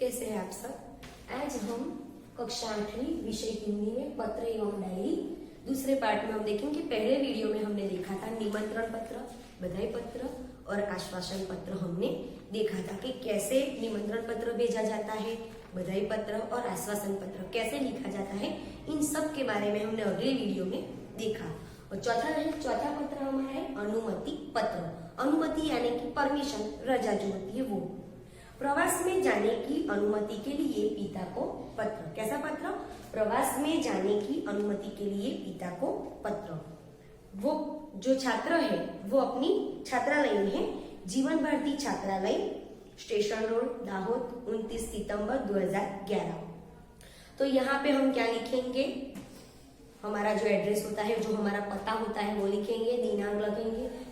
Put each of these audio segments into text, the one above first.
कैसे हैं आप सब। आज हम कक्षा 8वीं विषय हिंदी में पत्र एवं डायरी दूसरे पार्ट में हम देखेंगे। पहले वीडियो में हमने देखा था निमंत्रण पत्र, बधाई पत्र और आश्वासन पत्र। हमने देखा था कि कैसे निमंत्रण पत्र भेजा जाता है, बधाई पत्र और आश्वासन पत्र कैसे लिखा जाता है, इन सब के बारे में हमने अगले वीडियो में देखा। और चौथा पत्र हमारा है अनुमति पत्र। अनुमति यानी कि परमिशन, रजा जो होती है वो। प्रवास में जाने की अनुमति के लिए पिता को पत्र। कैसा पत्र? प्रवास में जाने की अनुमति के लिए पिता को पत्र। वो जो छात्र है वो अपनी छात्रालय में है, जीवन भारती छात्रालय, स्टेशन रोड, दाहोद, 29 सितंबर 2011। तो यहाँ पे हम क्या लिखेंगे? हमारा जो एड्रेस होता है, जो हमारा पता होता है वो लिखेंगे, दिनांक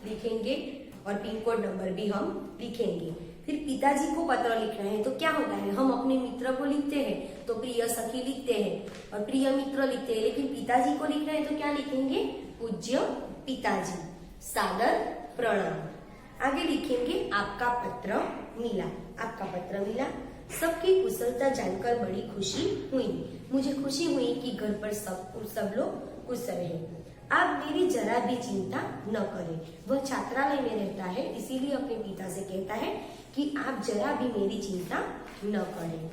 लिखेंगे और पिन कोड नंबर भी हम लिखेंगे। फिर पिताजी को पत्र लिखना है तो क्या होता है, हम अपने मित्र को लिखते हैं तो प्रिय सखी लिखते हैं और प्रिय मित्र लिखते हैं, लेकिन पिताजी को लिखना है तो क्या लिखेंगे? पूज्य पिताजी, सादर प्रणाम। आगे लिखेंगे आपका पत्र मिला। आपका पत्र मिला। सबकी कुशलता जानकर बड़ी खुशी हुई। मुझे खुशी हुई कि घर पर सब लोग कुशल हैं। आप मेरी जरा भी चिंता न करें। वह छात्रालय में रहता है, इसीलिए अपने पिता से कहता है कि आप जरा भी मेरी चिंता न करें।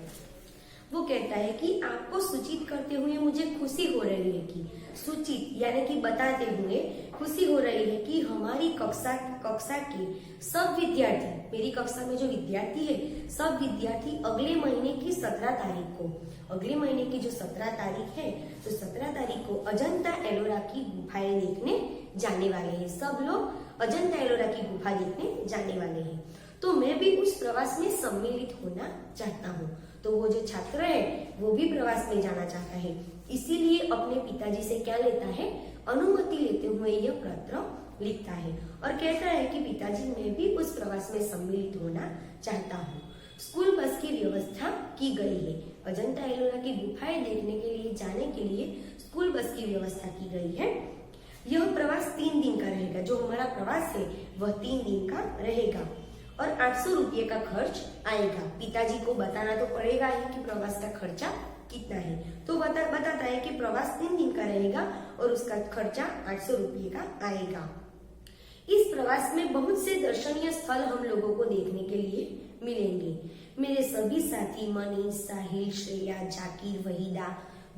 वो कहता है कि आपको सूचित करते हुए मुझे खुशी हो रही है कि, सूचित यानी कि बताते हुए खुशी हो रही है कि हमारी कक्षा के सब विद्यार्थी, मेरी कक्षा में जो विद्यार्थी है सब विद्यार्थी अगले महीने की 17 तारीख को, अगले महीने की जो 17 तारीख है तो 17 तारीख को अजंता एलोरा की गुफाएं देखने जाने वाले हैं। सब लोग अजंता एलोरा की गुफा देखने जाने वाले हैं। तो मैं भी उस प्रवास में सम्मिलित होना चाहता हूँ। तो वो जो छात्र है वो भी प्रवास में जाना चाहता है, इसीलिए अपने पिताजी से क्या लेता है? अनुमति लेते हुए यह पत्र लिखता है और कहता है कि पिताजी मैं भी उस प्रवास में सम्मिलित होना चाहता हूँ। स्कूल बस की व्यवस्था की गई है। अजंता एलोरा की गुफाएं देखने के लिए जाने के लिए स्कूल बस की व्यवस्था की गई है। यह प्रवास 3 दिन का रहेगा। जो हमारा प्रवास है वह 3 दिन का रहेगा और 800 रुपये का खर्च आएगा। पिताजी को बताना तो पड़ेगा ही कि प्रवास का खर्चा कितना है। तो बताता है कि प्रवास 3 दिन का रहेगा और उसका खर्चा 800 रुपये का आएगा। इस प्रवास में बहुत से दर्शनीय स्थल हम लोगों को देखने के लिए मिलेंगे। मेरे सभी साथी मनीष, साहिल, श्रेया, जाकिर, वहीदा,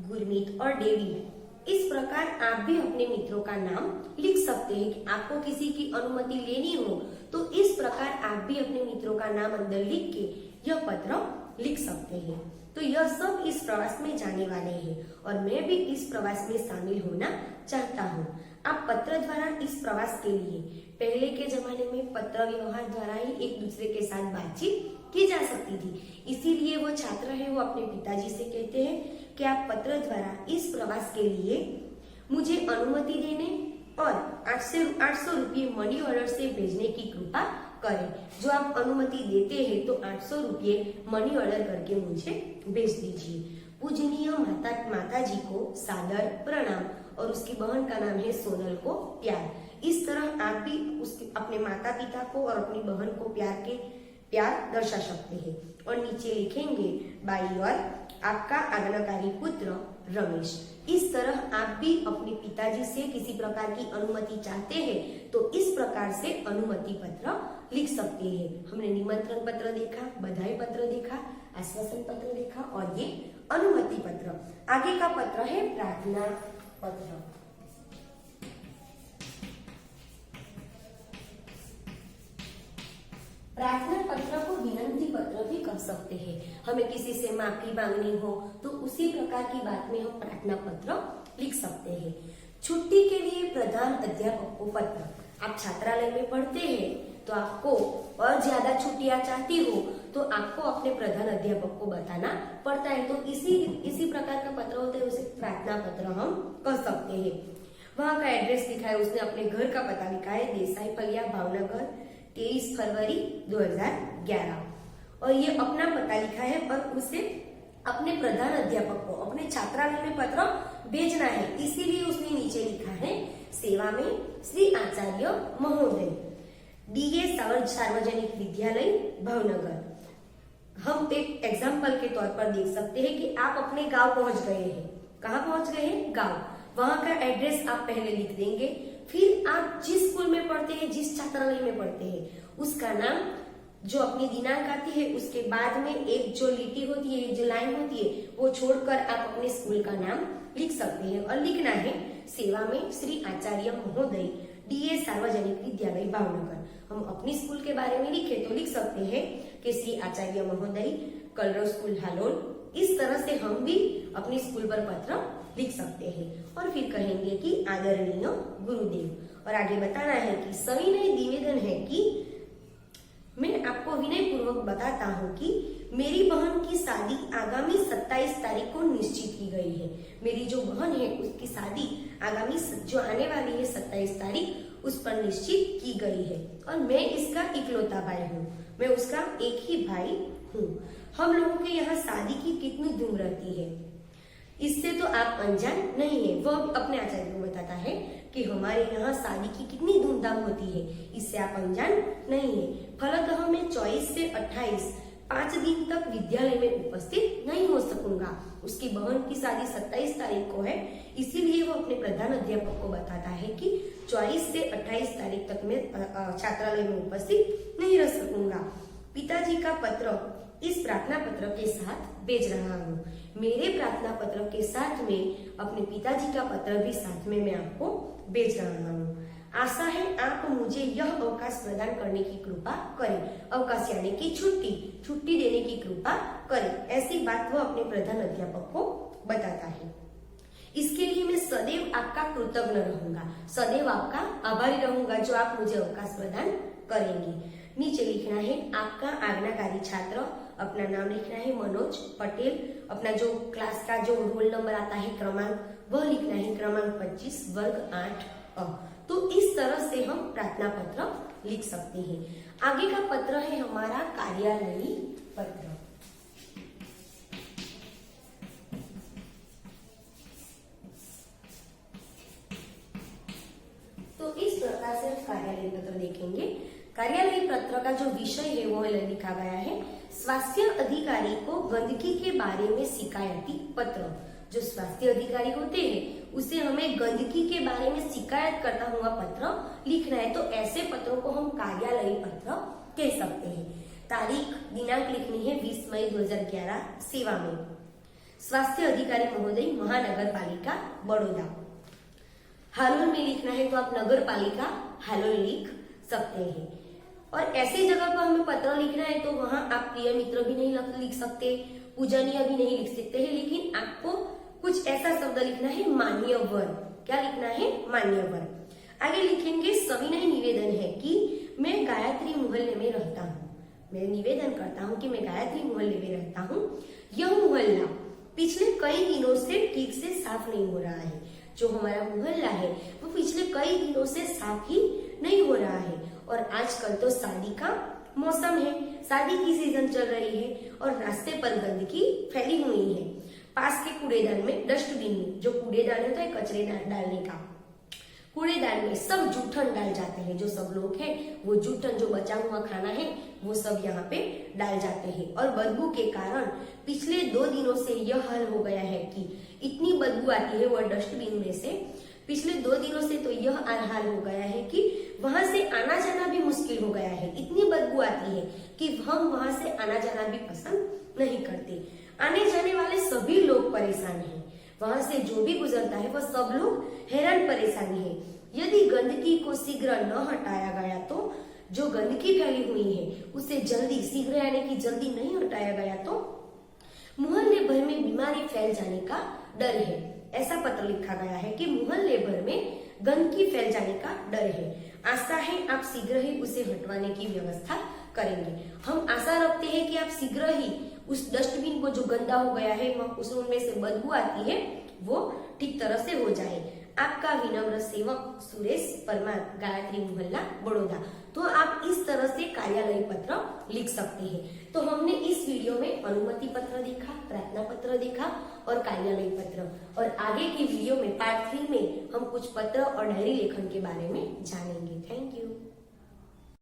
गुरमीत और डेविड, इस प्रकार आप भी अपने मित्रों का नाम लिख सकते हैं कि आपको किसी की अनुमति लेनी हो तो इस प्रकार आप भी अपने मित्रों का नाम अंदर लिख के यह पत्र लिख सकते हैं। तो यह सब इस प्रवास में जाने वाले हैं और मैं भी इस प्रवास में शामिल होना चाहता हूँ। आप पत्र द्वारा इस प्रवास के लिए, पहले के जमाने में पत्र व्यवहार द्वारा ही एक दूसरे के साथ बातचीत की जा सकती थी, इसीलिए वो छात्र है वो अपने पिताजी से कहते हैं कि आप पत्र द्वारा इस प्रवास के लिए मुझे अनुमति देने और 800 रुपये मनी ऑर्डर से भेजने की कृपा करें। जो आप अनुमति देते हैं तो 800 रुपये मनी ऑर्डर करके मुझे भेज दीजिए। पूजनीय माता जी को सादर प्रणाम और उसकी बहन का नाम है सोनल को प्यार। इस तरह आप भी अपने माता पिता को और अपनी बहन को प्यार दर्शा सकते हैं। और नीचे लिखेंगे बाई और आपका आज्ञाकारी पुत्र रमेश। इस तरह आप भी अपने पिताजी से किसी प्रकार की अनुमति चाहते हैं तो इस प्रकार से अनुमति पत्र लिख सकते हैं। हमने निमंत्रण पत्र देखा, बधाई पत्र देखा, आश्वासन पत्र देखा और ये अनुमति पत्र। आगे का पत्र है प्रार्थना पत्र। प्रार्थना पत्र को विनंती पत्र भी कह सकते हैं। हमें किसी से माफी मांगनी हो तो उसी प्रकार की बात में हम प्रार्थना पत्र लिख सकते हैं। छुट्टी के लिए प्रधान अध्यापक को पत्र। आप छात्रालय में पढ़ते हैं तो आपको और ज्यादा छुट्टियां चाहती हो तो आपको अपने प्रधान अध्यापक को बताना पड़ता है। तो इसी प्रकार का पत्र होता है, उसे प्रार्थना पत्र हम कह सकते हैं। वहां का एड्रेस लिखा है, उसने अपने घर का पता लिखा है, देसाई फलिया, भावनगर, 23 फरवरी 2011 और ये अपना पता लिखा है और उसे अपने प्रधान अध्यापक को अपने छात्रालय में पत्र भेजना है, इसीलिए उसने नीचे लिखा है सेवा में श्री आचार्य महोदय, DA सार्वजनिक विद्यालय भावनगर, हम एक एग्जाम्पल के तौर पर देख सकते हैं कि आप अपने गांव पहुंच गए हैं। कहाँ पहुंच गए हैं? गांव। वहां का एड्रेस आप पहले लिख देंगे। फिर आप जिस स्कूल में पढ़ते हैं, जिस छात्रालय में पढ़ते हैं, उसका नाम, जो अपनी दिनांक आती है, उसके बाद में एक जो लिटी होती है, जो लाइन होती है, वो छोड़कर आप अपने स्कूल का नाम लिख सकते हैं। और लिखना है सेवा में श्री आचार्य महोदय, डीए सार्वजनिक विद्यालय भावनगर। हम अपनी स्कूल के बारे में लिखे तो लिख सकते हैं कि श्री आचार्य महोदय, कलरव स्कूल हालोल। इस तरह से हम भी अपनी स्कूल पर पत्र लिख सकते हैं। और फिर कहेंगे कि आदरणीय गुरुदेव। और आगे बताना है कि सविनय निवेदन है कि मैं आपको विनय पूर्वक बताता हूँ कि मेरी बहन की शादी आगामी 27 तारीख को निश्चित की गई है। मेरी जो बहन है उसकी शादी आगामी जो आने वाली है 27 तारीख, उस पर निश्चित की गई है। और मैं इसका इकलौता भाई हूँ, मैं उसका एक ही भाई हूँ। हम लोगों के यहाँ शादी की कितनी धूम रहती है, इससे तो आप अनजान नहीं है। वो अपने आचार्य को बताता है कि हमारे यहाँ शादी की कितनी धूमधाम होती है, इससे आप अनजान नहीं है। फलतः मैं 24 से 28 5 दिन तक विद्यालय में उपस्थित नहीं हो सकूंगा। उसकी बहन की शादी 27 तारीख को है, इसीलिए वो अपने प्रधान अध्यापक को बताता है कि 24 से 28 तारीख तक मैं छात्रालय में उपस्थित नहीं रह सकूंगा। पिताजी का पत्र इस प्रार्थना पत्र के साथ भेज रहा हूँ। मेरे प्रार्थना पत्र के साथ में अपने पिताजी का पत्र भी साथ में मैं आपको भेज रहा हूँ। आशा है आप मुझे यह अवकाश प्रदान करने की कृपा करें। अवकाश यानी कि छुट्टी देने की कृपा करें, ऐसी बात वह अपने प्रधान अध्यापक को बताता है। इसके लिए मैं सदैव आपका कृतज्ञ रहूंगा, सदैव आपका आभारी रहूंगा जो आप मुझे अवकाश प्रदान करेंगे। नीचे लिखना है आपका आज्ञाकारी छात्र, अपना नाम लिखना है मनोज पटेल, अपना जो क्लास का जो रोल नंबर आता है क्रमांक, वह लिखना है क्रमांक 25 वर्ग 8 अ। तो इस तरह से हम प्रार्थना पत्र लिख सकते हैं। आगे का पत्र है हमारा कार्यालयी पत्र। तो इस प्रकार से कार्यालयी पत्र देखेंगे। कार्यालयी पत्र का जो विषय है वो लिखा गया है स्वास्थ्य अधिकारी को गंदगी के बारे में शिकायती पत्र। जो स्वास्थ्य अधिकारी होते हैं उसे हमें गंदगी के बारे में शिकायत करता हुआ पत्र लिखना है, तो ऐसे पत्रों को हम कार्यालयी पत्र कह सकते हैं। तारीख दिनांक लिखनी है 20 मई 2011। सेवा में स्वास्थ्य अधिकारी महोदय, महानगर पालिका बड़ौदा। हालोल में लिखना है तो आप नगर पालिका हालोल लिख सकते हैं। और ऐसी जगह पर हमें पत्र लिखना है तो वहां आप प्रिय मित्र भी नहीं लिख सकते, पूजनीय भी नहीं लिख सकते हैं, लेकिन आपको कुछ ऐसा शब्द लिखना है मान्य वर। क्या लिखना है? मान्य वर। आगे लिखेंगे सविनय निवेदन है कि मैं गायत्री मोहल्ले में रहता हूँ। मैं निवेदन करता हूँ कि मैं गायत्री मोहल्ले में रहता हूँ। यह मोहल्ला पिछले कई दिनों से ठीक से साफ नहीं हो रहा है। जो हमारा मोहल्ला है वो पिछले कई दिनों से साफ ही नहीं हो रहा है। और आजकल तो शादी का मौसम है, शादी की सीजन चल रही है और रास्ते पर गंदगी फैली हुई है। पास के कूड़ेदान में, डस्टबिन में, जो कूड़ेदान होता है कचरे डालने का, कूड़ेदान में सब जूठन डाल जाते हैं। जो सब लोग हैं वो जूठन, जो बचा हुआ खाना है वो सब यहाँ पे डाल जाते हैं। और बदबू के कारण पिछले 2 दिनों से यह हाल हो गया है कि इतनी बदबू आती है वो डस्टबिन में से। पिछले 2 दिनों से तो यह हाल हो गया है कि वहां से आना जाना भी मुश्किल हो गया है। इतनी बदबू आती है कि हम वहां से आना जाना भी पसंद नहीं करते। आने जाने वाले सभी लोग परेशान हैं। वहां से जो भी गुजरता है वह सब लोग हैरान परेशान है। यदि गंदगी को शीघ्र न हटाया गया तो, जो गंदगी फैली हुई है उसे जल्दी, शीघ्र यानी कि जल्दी नहीं हटाया गया तो मोहल्ले भर में बीमारी फैल जाने का डर है। ऐसा पत्र लिखा गया है कि मोहल्ले भर में गंदगी फैल जाने का डर है। आशा है आप शीघ्र ही उसे हटवाने की व्यवस्था करेंगे। हम आशा रखते हैं कि आप शीघ्र ही उस डस्टबिन को जो गंदा हो गया है, उसमें से बदबू आती है, वो ठीक तरह से हो जाए। आपका विनम्र सेवक सुरेश परमार, गायत्री मोहल्ला बड़ौदा। तो आप इस तरह से कार्यालय पत्र लिख सकते हैं। तो हमने इस वीडियो में अनुमति पत्र देखा, प्रार्थना पत्र देखा और कार्यालय पत्र। और आगे की वीडियो में पार्ट 3 में हम कुछ पत्र और डायरी लेखन के बारे में जानेंगे। Thank you.